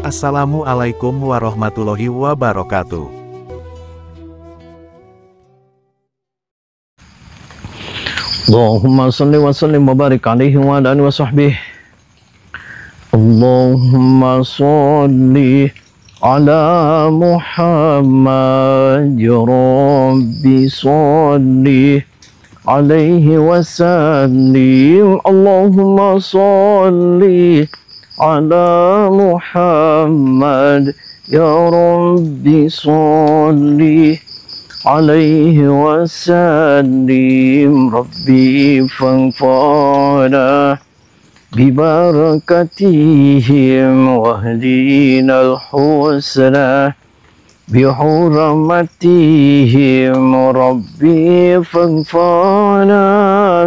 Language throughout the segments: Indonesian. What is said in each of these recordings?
Assalamualaikum warahmatullahi wabarakatuh. Allahumma salli wa sallim wa barik alaihi wa ala alihi wa sahbihi. Allahumma salli ala Muhammad ya Rabbi salli alaihi wa sallim. Allahumma salli ala Muhammad ya Rabbi salli alaihi wasallim. Rabbi fanfa'na bibarakatihim wahdina al-husna bihurmatihim. Rabbi fanfa'na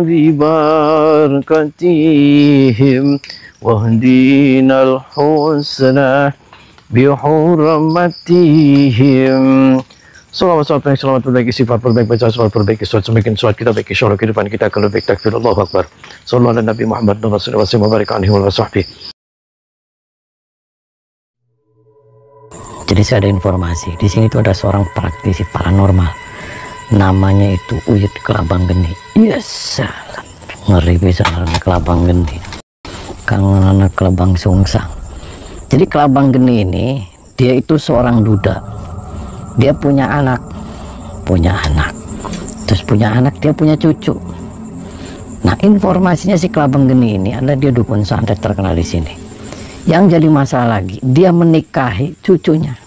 bibarakatihim wahdina al-husna bihurmatihim. Salawat perbaiki sifat perbaik, baca salawat perbaiki suat, semakin suat kita baiki syarah kehidupan kita akan lebih takbir Allahu Akbar. Sallallahu ala Nabi Muhammad wa sallallahu alaihi wa barik alaihi wa sahbihi. Jadi saya ada informasi di sini tuh ada seorang praktisi paranormal, namanya itu Uyut Kelabang Geni. Yes, ngeri bisa anak Kelabang Geni, kangen anak Kelabang Sungsang. Jadi Kelabang Geni ini dia itu seorang duda. Dia punya anak, terus punya anak, dia punya cucu. Nah, informasinya si Kelabang Geni ini adalah dia dukun santet terkenal di sini. Yang jadi masalah lagi, dia menikahi cucunya.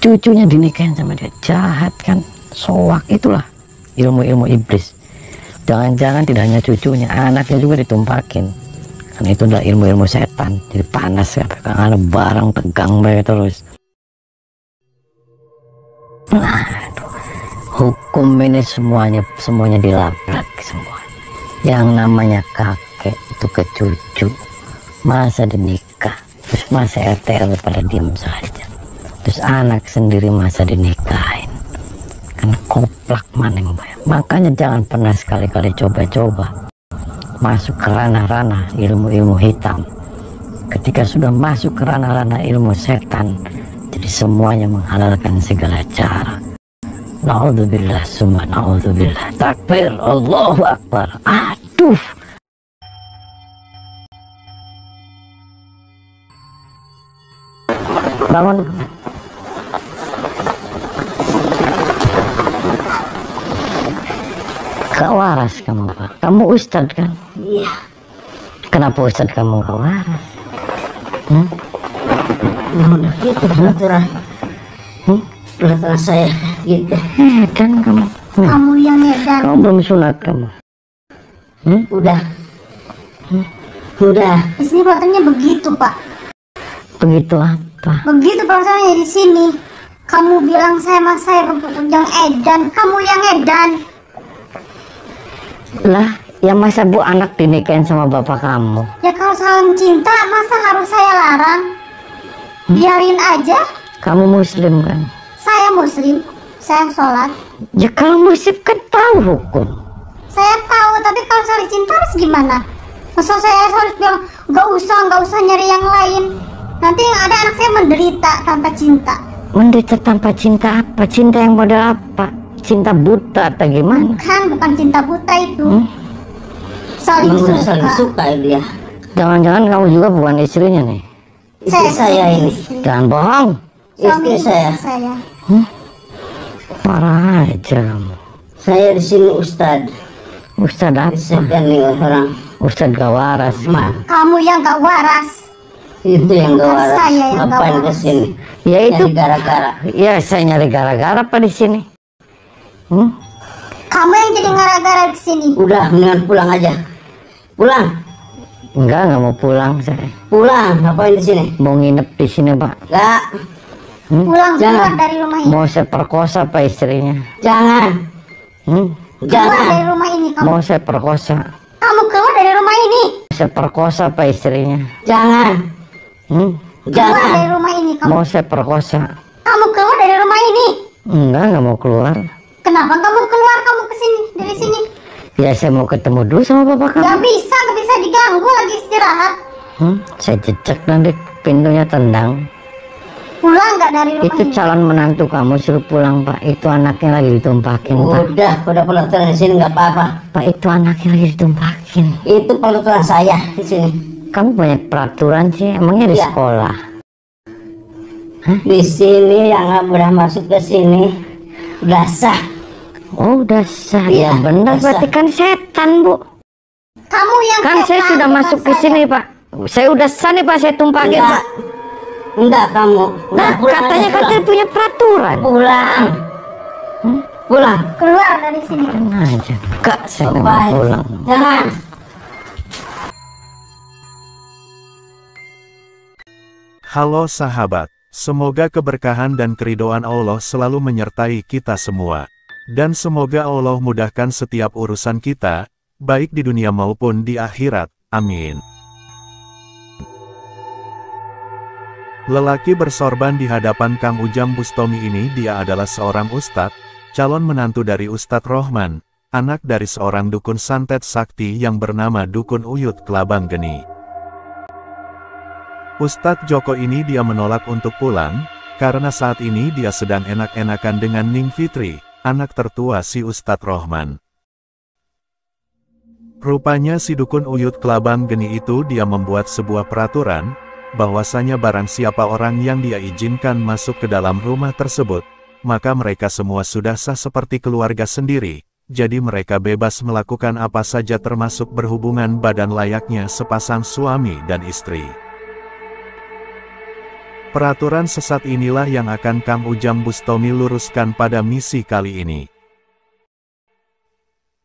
Cucunya dinikahin sama dia, jahat kan, soak, itulah ilmu-ilmu iblis. Jangan-jangan tidak hanya cucunya, anaknya juga ditumpakin. Karena itu adalah ilmu-ilmu setan, jadi panas ya, karena barang tegang banget terus. Nah, hukum ini semuanya dilabrak semua. Yang namanya kakek itu ke cucu, masa dinikah, terus masa RTL pada diem saja, terus anak sendiri masa dinikahin. Kan koplak maning. Makanya jangan pernah sekali-kali coba-coba masuk ke ranah-ranah ilmu-ilmu hitam. Ketika sudah masuk ke ranah-ranah ilmu setan, jadi semuanya menghalalkan segala cara. Na'udzubillah summa na'udzubillah. Takbir, Allahu Akbar. Aduh. Bangun. Gak waras kamu, Pak. Kamu ustadz kan? Iya. Kenapa ustadz kamu gak waras? Udah gitu peraturan saya gitu. Edan kamu. Kamu yang edan. Kamu belum sunat kamu. Udah. Di sini peraturannya begitu, Pak. Begitu apa? Begitu peraturannya di sini. Kamu bilang saya yang edan, kamu yang edan. Lah, ya masa bu anak dinikahin sama bapak kamu? Ya kalau saling cinta masa harus saya larang? Biarin aja. Kamu muslim kan? Saya muslim, saya sholat. Ya kalau muslim kan tahu hukum. Saya tahu, tapi kalau saling cinta harus gimana? Masa saya harus bilang gak usah nyari yang lain. Nanti yang ada anak saya menderita tanpa cinta. Menderita tanpa cinta apa? Cinta yang model apa? Cinta buta atau gimana? Bukan cinta buta itu. Saling suka dia. Jangan-jangan kamu juga bukan istrinya nih? Istri saya ini. Jangan bohong. Istri saya. Parah aja kamu. Saya di sini Ustadz. Ustadz apa? Orang. Ustadz gak waras. Kamu yang gak waras. Itu yang gak waras. Saya yang Ngapain gak waras. kesini? Ya itu Nyari gara-gara. ya saya nyari gara-gara apa di sini? Kamu yang jadi gara-gara di sini. Udah, mendingan pulang aja. Pulang. Enggak mau pulang saya. Pulang. Ngapain di sini? Mau nginep di sini, Pak. Enggak. Pulang Jangan. dari rumah ini. Mau saya perkosa Pak istrinya. Jangan. Keluar Jangan. dari rumah ini kamu. Mau saya perkosa. Kamu keluar dari rumah ini. Saya perkosa Pak istrinya. Jangan. Keluar Jangan. dari rumah ini kamu. Mau saya perkosa. Kamu keluar dari rumah ini. Enggak mau keluar. Kenapa kamu keluar kamu kesini dari sini? Ya saya mau ketemu dulu sama bapak kamu. Gak bisa diganggu lagi istirahat. Saya jejak nanti pintunya tendang. Pulang nggak dari rumah Itu ini? calon menantu kamu suruh pulang, Pak. Itu anaknya lagi ditumpakin, Pak. Udah pulang di sini nggak apa-apa. Pak, itu anaknya lagi ditumpakin. Itu peraturan saya di sini. Kamu banyak peraturan sih, emangnya di Iya. sekolah? Di sini yang nggak boleh masuk ke sini udah sah. Oh, udah sah. Iya, Ya benar, udah berarti sah. kan setan, Bu. Kamu yang Kan saya setan, sudah bukan masuk ke saya. sini, Pak. Saya udah sah nih, Pak, saya tumpakin, Enggak, Pak. enggak kamu. Nah, pulang katanya aja, katanya punya peraturan. pulang. Pulang. Keluar dari sini. Tenang aja. Enggak, saya nggak mau Baik. pulang. Jangan. Halo sahabat, semoga keberkahan dan keridhaan Allah selalu menyertai kita semua. Dan semoga Allah mudahkan setiap urusan kita, baik di dunia maupun di akhirat. Amin. Lelaki bersorban di hadapan Kang Ujang Bustomi ini dia adalah seorang ustadz, calon menantu dari Ustadz Rohman, anak dari seorang dukun santet sakti yang bernama Dukun Uyut Kelabang Geni. Ustadz Joko ini dia menolak untuk pulang, karena saat ini dia sedang enak-enakan dengan Ning Fitri, anak tertua si Ustadz Rohman. Rupanya si Dukun Uyut Kelabang Geni itu dia membuat sebuah peraturan, bahwasanya barang siapa orang yang dia izinkan masuk ke dalam rumah tersebut, maka mereka semua sudah sah seperti keluarga sendiri, jadi mereka bebas melakukan apa saja termasuk berhubungan badan layaknya sepasang suami dan istri. Peraturan sesat inilah yang akan Kang Ujang Bustomi luruskan pada misi kali ini.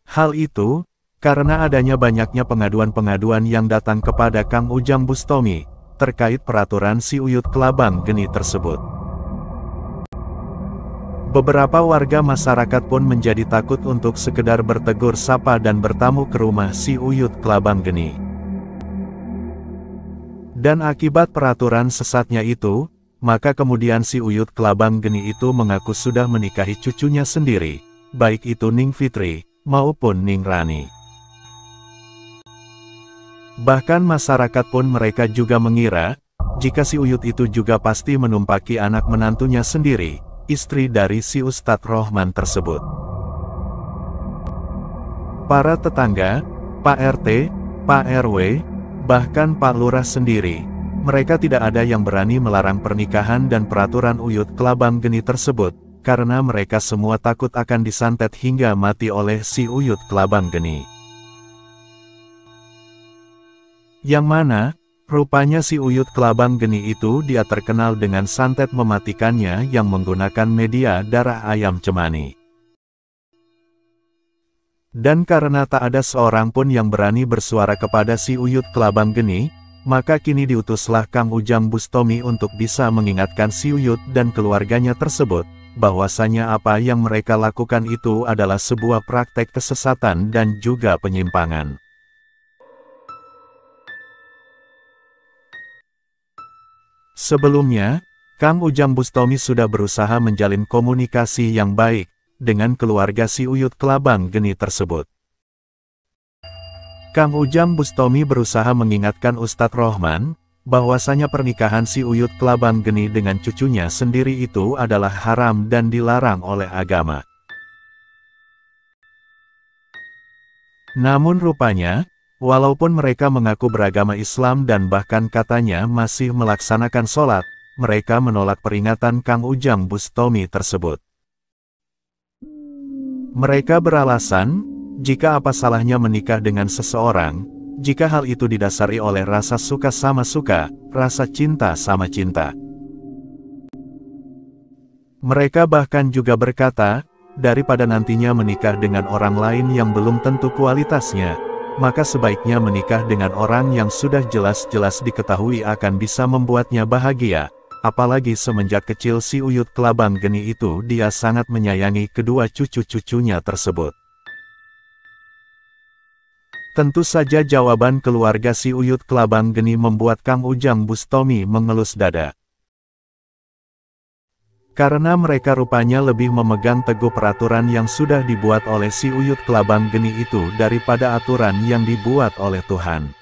Hal itu, karena adanya banyaknya pengaduan-pengaduan yang datang kepada Kang Ujang Bustomi, terkait peraturan si Uyut Kelabang Geni tersebut. Beberapa warga masyarakat pun menjadi takut untuk sekedar bertegur sapa dan bertamu ke rumah si Uyut Kelabang Geni. Dan akibat peraturan sesatnya itu, maka kemudian si Uyut Kelabang Geni itu mengaku sudah menikahi cucunya sendiri, baik itu Ning Fitri, maupun Ning Rani. Bahkan masyarakat pun mereka juga mengira, jika si Uyut itu juga pasti menumpaki anak menantunya sendiri, istri dari si Ustadz Rohman tersebut. Para tetangga, Pak RT, Pak RW, bahkan Pak Lurah sendiri, mereka tidak ada yang berani melarang pernikahan dan peraturan Uyut Kelabang Geni tersebut, karena mereka semua takut akan disantet hingga mati oleh si Uyut Kelabang Geni. Yang mana, rupanya si Uyut Kelabang Geni itu dia terkenal dengan santet mematikannya yang menggunakan media darah ayam cemani. Dan karena tak ada seorang pun yang berani bersuara kepada si Uyut Kelabang Geni, maka kini diutuslah Kang Ujang Bustomi untuk bisa mengingatkan si Uyut dan keluarganya tersebut, bahwasanya apa yang mereka lakukan itu adalah sebuah praktek kesesatan dan juga penyimpangan. Sebelumnya, Kang Ujang Bustomi sudah berusaha menjalin komunikasi yang baik dengan keluarga si Uyut Kelabang Geni tersebut. Kang Ujang Bustomi berusaha mengingatkan Ustadz Rohman, bahwasanya pernikahan si Uyut Kelabang Geni dengan cucunya sendiri itu adalah haram dan dilarang oleh agama. Namun rupanya, walaupun mereka mengaku beragama Islam dan bahkan katanya masih melaksanakan sholat, mereka menolak peringatan Kang Ujang Bustomi tersebut. Mereka beralasan, jika apa salahnya menikah dengan seseorang, jika hal itu didasari oleh rasa suka sama suka, rasa cinta sama cinta. Mereka bahkan juga berkata, daripada nantinya menikah dengan orang lain yang belum tentu kualitasnya, maka sebaiknya menikah dengan orang yang sudah jelas-jelas diketahui akan bisa membuatnya bahagia, apalagi semenjak kecil si Uyut Kelabang Geni itu dia sangat menyayangi kedua cucu-cucunya tersebut. Tentu saja jawaban keluarga si Uyut Kelabang Geni membuat Kang Ujang Bustomi mengelus dada. Karena mereka rupanya lebih memegang teguh peraturan yang sudah dibuat oleh si Uyut Kelabang Geni itu daripada aturan yang dibuat oleh Tuhan.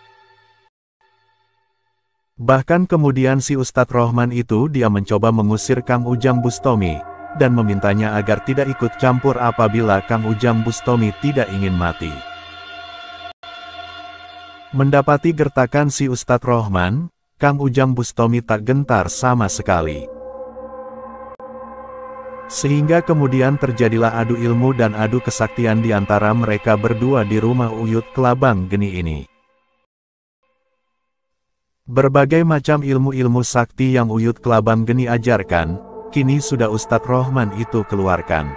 Bahkan kemudian si Ustadz Rohman itu dia mencoba mengusir Kang Ujang Bustomi, dan memintanya agar tidak ikut campur apabila Kang Ujang Bustomi tidak ingin mati. Mendapati gertakan si Ustadz Rohman, Kang Ujang Bustomi tak gentar sama sekali. Sehingga kemudian terjadilah adu ilmu dan adu kesaktian di antara mereka berdua di rumah Uyut Kelabang Geni ini. Berbagai macam ilmu-ilmu sakti yang Uyut Kelabang Geni ajarkan, kini sudah Ustadz Rohman itu keluarkan.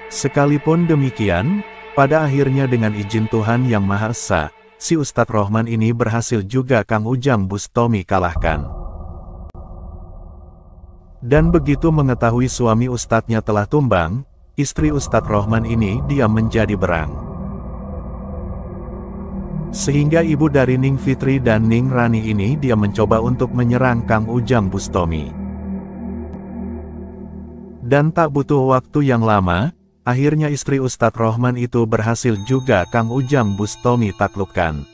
Sekalipun demikian, pada akhirnya dengan izin Tuhan Yang Maha Esa, si Ustadz Rohman ini berhasil juga Kang Ujang Bustomi kalahkan. Dan begitu mengetahui suami ustadznya telah tumbang, istri Ustadz Rohman ini dia menjadi berang. Sehingga ibu dari Ning Fitri dan Ning Rani ini dia mencoba untuk menyerang Kang Ujang Bustomi. Dan tak butuh waktu yang lama, akhirnya istri Ustadz Rohman itu berhasil juga Kang Ujang Bustomi taklukkan.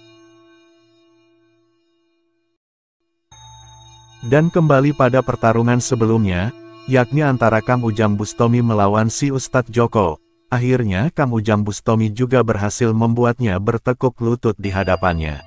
Dan kembali pada pertarungan sebelumnya, yakni antara Kang Ujang Bustomi melawan si Ustadz Joko. Akhirnya Kang Ujang Bustomi juga berhasil membuatnya bertekuk lutut di hadapannya.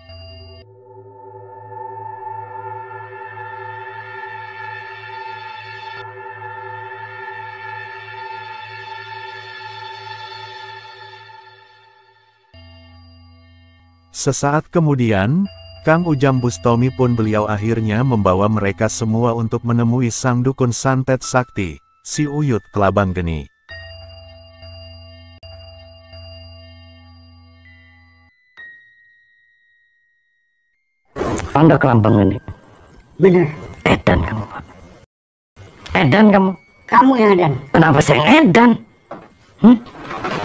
Sesaat kemudian, Kang Ujang Bustomi pun beliau akhirnya membawa mereka semua untuk menemui sang dukun santet sakti, si Uyut Kelabang Geni. Anda Kelabang Geni. Bener. Edan kamu, Pak. Edan kamu. Kamu yang edan. Kenapa saya edan?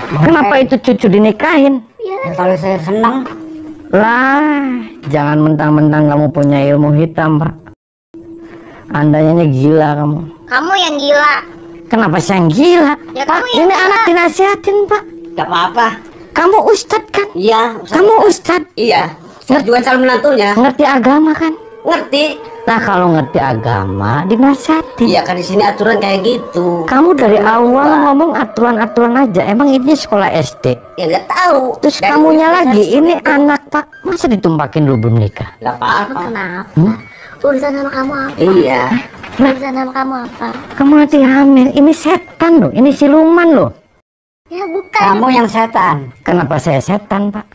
Kenapa itu cucu dinikahin? Ya, kalau saya senang. Lah, jangan mentang-mentang kamu punya ilmu hitam, Pak. Andanya gila kamu. Kamu yang gila. Kenapa saya yang gila? Ya, Pak, kamu yang ini gila. anak dinasihatin, Pak. Gak apa-apa. Kamu ustadz kan? Iya. Kamu ustadz. Iya. Saya juga calon menantunya. Ngerti agama kan? Ngerti. Nah, kalau ngerti agama, dinasihatin. Iya kan di sini aturan kayak gitu. Kamu dari awal ngomong aturan-aturan aja. Emang ini sekolah SD? Ya nggak tahu. Terus Dan kamunya saya lagi, seperti ini itu. anak, Pak. Masa ditumpakin dulu belum nikah? Gak apa-apa. Kenapa? Urusan sama kamu apa? Iya. Urusan sama kamu apa? Kamu nanti hamil. Ini setan loh. Ini siluman loh. Ya bukan. Kamu yang setan. Kenapa saya setan, Pak?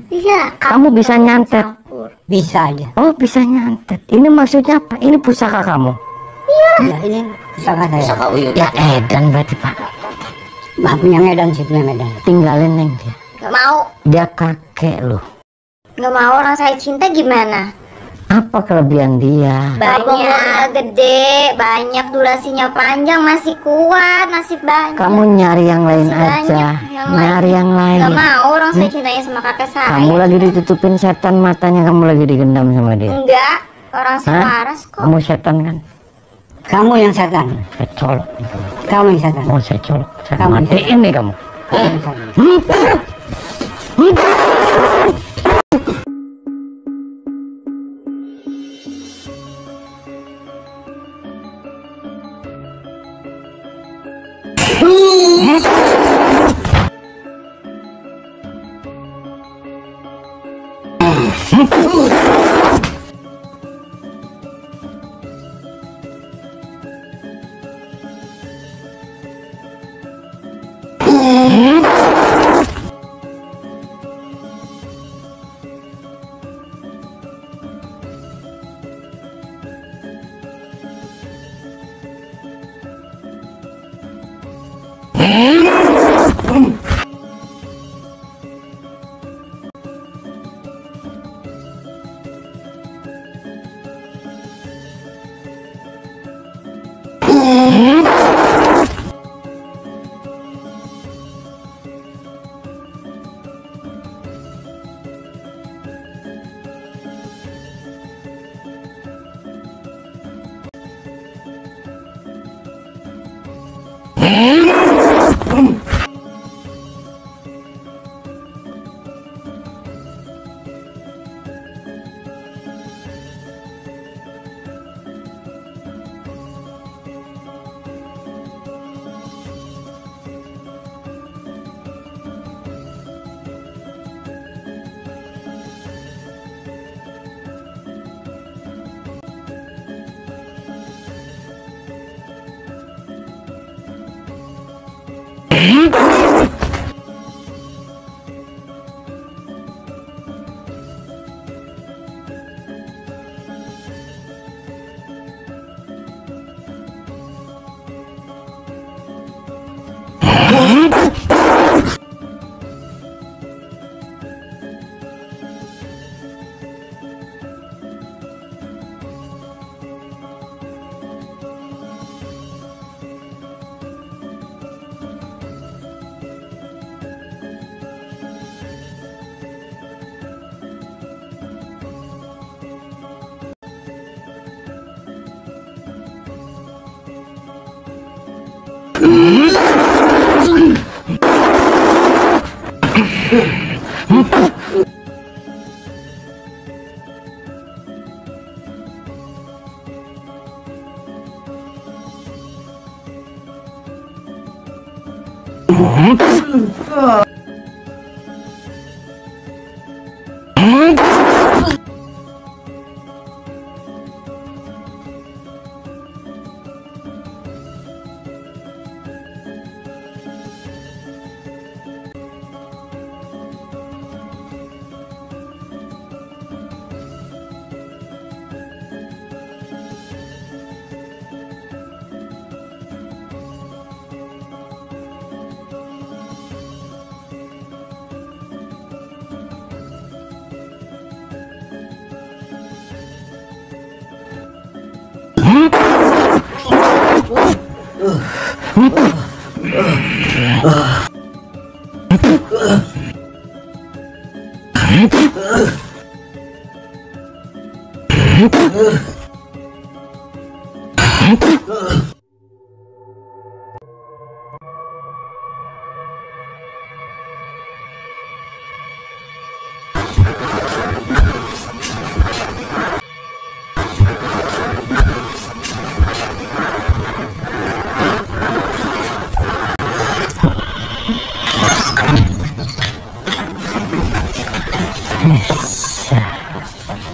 Iya. Kamu bisa nyantet. Campur. Bisa aja. Oh, bisa nyantet. Ini maksudnya apa? Ini pusaka kamu. Ya ini pusaka saya. Pusaka Uyut. Ya edan berarti, Pak. Bah punya Medan sih, punya Medan. Tinggalin Neng dia. Gak mau. Dia kakek loh. Gak mau, orang saya cinta gimana? Apa kelebihan dia? Banyak, gede, banyak, durasinya panjang, masih kuat, masih banyak. Kamu nyari yang lain Masih aja. banyak yang Nyari yang lain. Gak mau, orang saya cintanya sama kakak saya. Kamu lagi ditutupin setan matanya. Kamu lagi digendam sama dia. Enggak, orang saya Hah? waras kok. Kamu setan kan? Kamu yang setan. Saya colok. Kamu yang setan. Oh, saya colok. Saya Kamu matiin nih kamu. Kamu yang setan.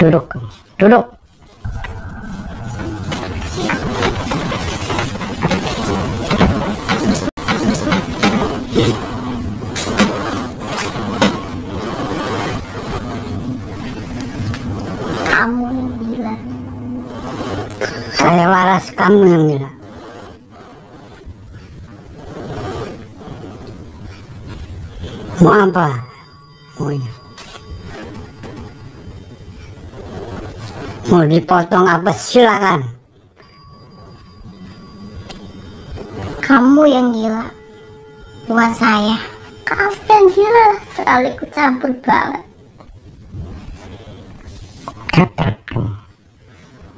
Duduk, duduk. Kamu yang gila. Saya waras, kamu yang gila. Mau apa? Mau dipotong apa, silakan. Kamu yang gila, bukan saya. Kamu yang gila, terlalu ikut campur banget. Katak kamu.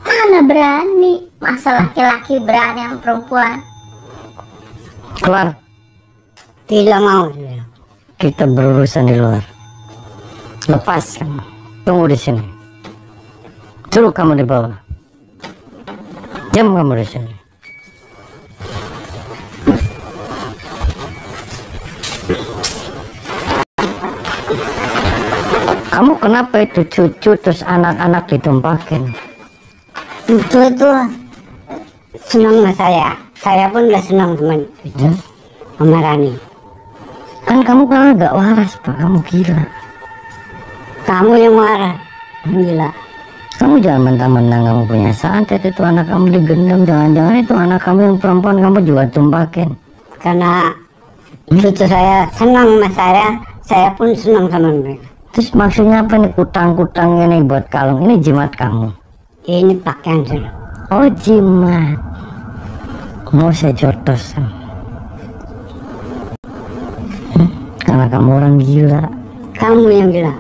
Mana berani, masa laki-laki berani sama perempuan. Keluar. Tidak mau. Kita berurusan di luar. Lepas kamu. Tunggu di sini. Suruh kamu di bawah. Diam kamu di sini. Kamu kenapa itu cucu terus anak-anak ditumpahin? Itu senang sama saya. Saya pun udah senang teman Ya? sama Rani. Kan kamu kan agak waras Pak, kamu gila. Kamu yang marah, gila. Kamu jangan mentang-mentang kamu punya santet itu anak kamu digendam, jangan-jangan itu anak kamu yang perempuan kamu juga tumpahin. Karena cucu saya senang sama saya pun senang sama mereka. Terus maksudnya apa nih kutang-kutang ini buat kalung, ini jimat kamu? Ini pakaian saya. Oh jimat. Mau saya jotos. Karena kamu orang gila. Kamu yang gila.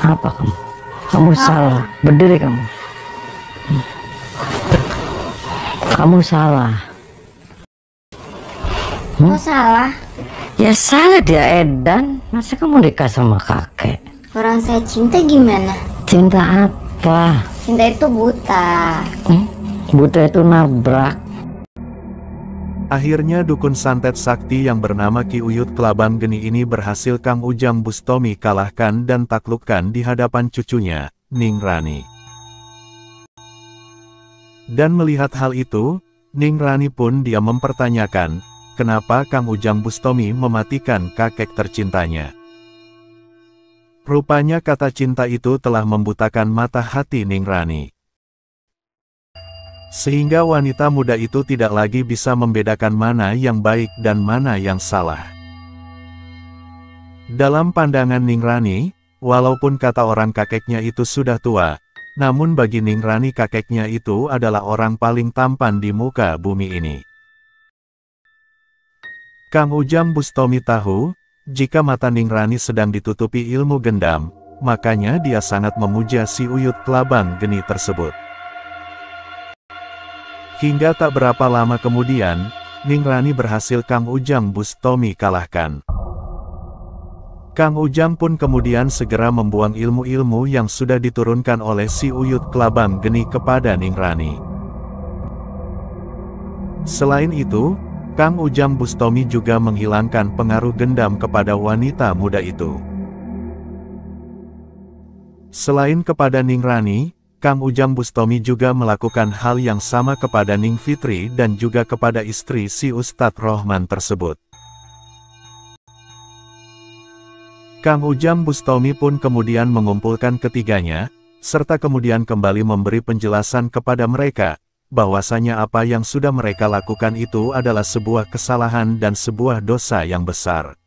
Apa kamu? Kamu salah. Berdiri kamu. Kamu salah. Oh salah. Ya salah dia edan. Masa kamu nikah sama kakek? Orang saya cinta gimana? Cinta apa? Cinta itu buta. Buta itu nabrak. Akhirnya dukun santet sakti yang bernama Ki Uyut Kelabang Geni ini berhasil Kang Ujang Bustomi kalahkan dan taklukkan di hadapan cucunya, Ning Rani. Dan melihat hal itu, Ning Rani pun dia mempertanyakan, kenapa Kang Ujang Bustomi mematikan kakek tercintanya. Rupanya kata cinta itu telah membutakan mata hati Ning Rani. Sehingga wanita muda itu tidak lagi bisa membedakan mana yang baik dan mana yang salah. Dalam pandangan Ning Rani, walaupun kata orang kakeknya itu sudah tua, namun bagi Ning Rani kakeknya itu adalah orang paling tampan di muka bumi ini. Kang Ujang Bustomi tahu, jika mata Ning Rani sedang ditutupi ilmu gendam, makanya dia sangat memuja si Uyut Kelabang Geni tersebut. Hingga tak berapa lama kemudian, Ning Rani berhasil Kang Ujang Bustomi kalahkan. Kang Ujang pun kemudian segera membuang ilmu-ilmu yang sudah diturunkan oleh si Uyut Kelabang Geni kepada Ning Rani. Selain itu, Kang Ujang Bustomi juga menghilangkan pengaruh gendam kepada wanita muda itu. Selain kepada Ning Rani, Kang Ujang Bustomi juga melakukan hal yang sama kepada Ning Fitri dan juga kepada istri si Ustadz Rohman tersebut. Kang Ujang Bustomi pun kemudian mengumpulkan ketiganya, serta kemudian kembali memberi penjelasan kepada mereka, bahwasanya apa yang sudah mereka lakukan itu adalah sebuah kesalahan dan sebuah dosa yang besar.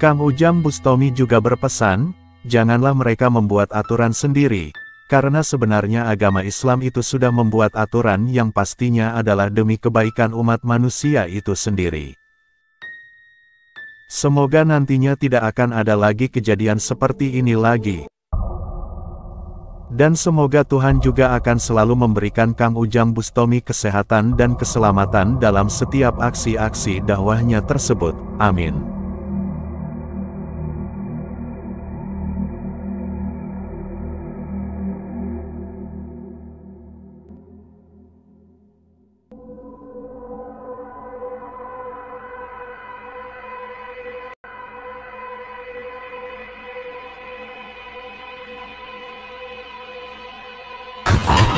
Kang Ujang Bustomi juga berpesan, janganlah mereka membuat aturan sendiri, karena sebenarnya agama Islam itu sudah membuat aturan yang pastinya adalah demi kebaikan umat manusia itu sendiri. Semoga nantinya tidak akan ada lagi kejadian seperti ini lagi. Dan semoga Tuhan juga akan selalu memberikan Kang Ujang Bustomi kesehatan dan keselamatan dalam setiap aksi-aksi dakwahnya tersebut. Amin.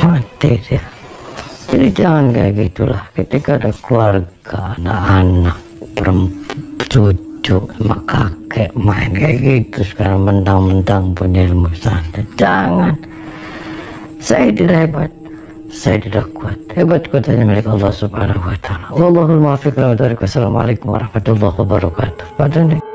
Mati dia. Jadi jangan kayak gitulah. Ketika ada keluarga, ada anak, cucu, sama kakek main kayak gitu sekarang mentang-mentang punya ilmu santet. Jangan. Saya tidak hebat, saya tidak kuat. Hebat kuatnya milik Allah Subhanahu Wa Taala. Wallahul muwaffiq. Wassalamualaikum warahmatullahi wabarakatuh.